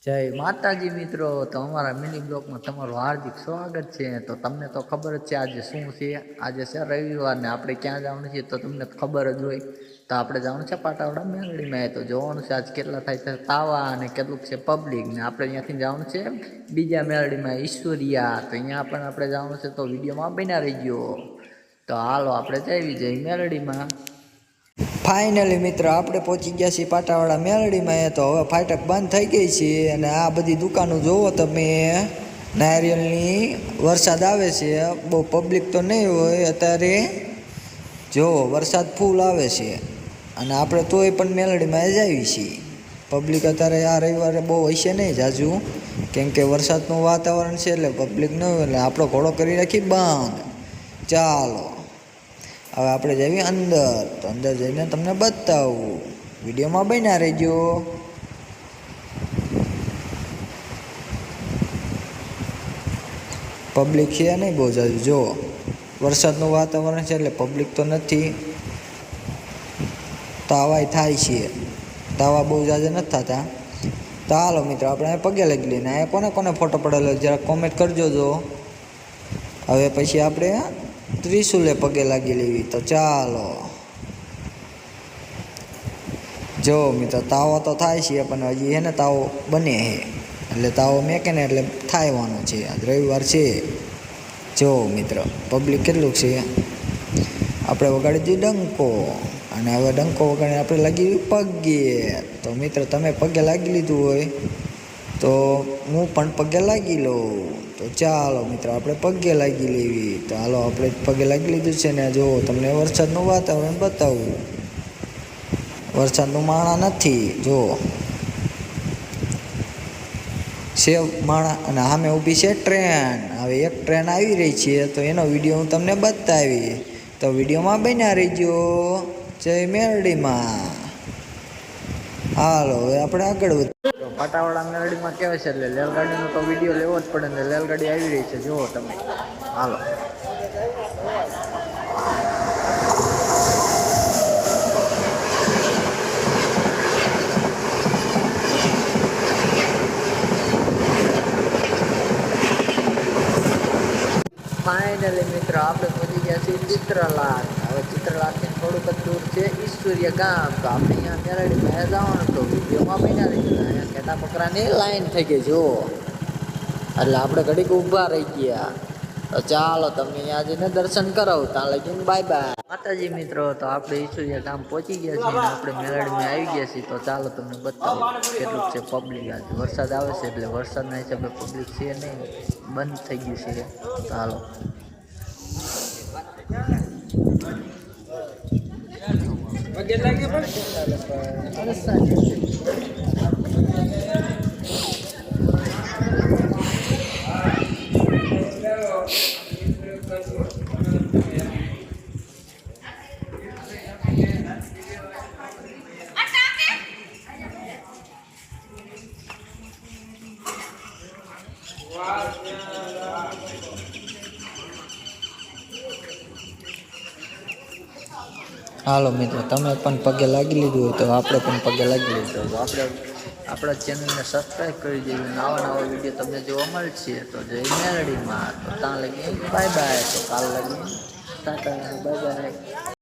જય માતાજી મિત્રો, તો અમારા મિની બ્લોગમાં તમારું હાર્દિક સ્વાગત છે। તો તમને તો ખબર જ છે આજે શું છે। આજે છે રવિવાર ને આપણે ક્યાં જવાનું છે તો તમને ખબર જ હોય। તો આપણે જવાનું છે પાટાવાડા મેલડીમાં। તો જોવાનું છે આજ કેટલા થાય છે તાવા અને કેટલુંક છે પબ્લિક ને। આપણે અહીંયાથી જવાનું છે બીજા મેલડીમાં ઈશ્વરિયા। તો અહીંયા પણ આપણે જવાનું છે, તો વિડીયોમાં બન્યા રહી ગયો। તો હાલો આપણે જઈ મેલડીમાં। ફાઇનલી મિત્ર આપણે પહોંચી ગયા છીએ પાટાવાડા મેલડીમાં। તો હવે ફાટક બંધ થઈ ગઈ છે અને આ બધી દુકાનો જોવો તમે। નારિયેળની વરસાદ આવે છે, બહુ પબ્લિક તો નહીં હોય અત્યારે। જો વરસાદ ફૂલ આવે છે અને આપણે તોય પણ મેલડીમાં જ આવી છીએ। પબ્લિક અત્યારે આ રવિવારે બહુ હશે નહીં જાજુ, કેમ કે વરસાદનું વાતાવરણ છે એટલે પબ્લિક ન હોય, એટલે આપણો ઘોડો કરી રાખી બંધ। ચાલો હવે આપણે જઈએ અંદર। તો અંદર જઈને તમને બતાવું, વિડીયોમાં બન્યા રહેજો। પબ્લિક છે નહીં બહુ જાજુ, જો વરસાદનું વાતાવરણ છે એટલે પબ્લિક તો નથી। તાવાય થાય છે, તાવા બહુ જાજે નથી થતા। તો હાલો મિત્રો આપણે પગે લાગી લઈને અહીંયા કોને કોને ફોટો પડેલો જરા કોમેન્ટ કરજો। જો હવે પછી આપણે ત્રિશુલે પગે લાગી લેવી। તો ચાલો જો મિત્રો તાવો તો થાય છે પણ હજી હે ને તાવો બને છે, એટલે તાવો મેકે ને એટલે થાયવાનો છે। આજ રવિવાર છે। જો મિત્ર પબ્લિક કેટલું છે। આપણે વગાડી દીધું ડંકો અને હવે ડંકો વગાડીને આપણે લાગી પગે। તો મિત્ર તમે પગે લાગી લીધું હોય તો હું પણ પગે લાગી લઉં। તો ચાલો મિત્રો આપણે પગે લાગી લેવી। તો હાલો આપણે પગે લાગી લીધું છે ને। જો તમને વરસાદનું વાતાવરણ બતાવું, વરસાદનું માણા નથી, જો સેવ માણા અને સામે ઊભી છે ટ્રેન। હવે એક ટ્રેન આવી રહી છે તો એનો વિડીયો હું તમને બતાવી। તો વિડીયોમાં બન્યા રહીજો। જય મેલડીમાં। હાલો હવે આપણે આગળ વધીએ। પાટાવાડા મેલડીમાં કહેવાય છે એટલે રેલગાડીનો તો વિડીયો લેવો જ પડે ને। રેલગાડી આવી રહી છે જુઓ તમે, હાલો। ફાઇનલી મિત્ર આપણે પહોંચી ગયા છીએ ચિત્રલાલ। હવે ચિત્રલાલથી થોડુંક જ દૂર છે ઈશ્વરીય ગામ। તો આપણે અહીંયા મેલડીમાં જવાનું, તો વિડીયોમાં બન્યા રહી ગયા। અહીંયા ખેતા બકરાની લાઈન થઈ ગઈ જુઓ, એટલે આપણે ઘડીક ઊભા રહી ગયા। તો ચાલો તમને અહીંયા જઈને દર્શન કરાવું, ત્યાં લગીને બાય બાય માતાજી મિત્રો। તો આપણે ઈશ્વરીય ગામ પહોંચી ગયા છીએ અને આપણે મેલડીમાં આવી ગયા છીએ। તો ચાલો તમને બતાવું કેટલુંક છે પબ્લિક। આજે વરસાદ આવે છે એટલે વરસાદના હિસાબે પબ્લિક છે નહીં, બંધ થઈ ગયું છે। ચાલો હાલો મિત્રો તમે પણ પગે લાગી લીધું હોય તો આપણે પણ પગે લાગી લીધું। તો આપણે આપણા ચેનલને સબસ્ક્રાઈબ કરી દેવી। નવા વિડીયો તમને જોવા મળશે। તો જય મેલડીમાં। તો ત્યાં લગી બાય બાય। તો કાલ લગી ટાટા બાય બાય।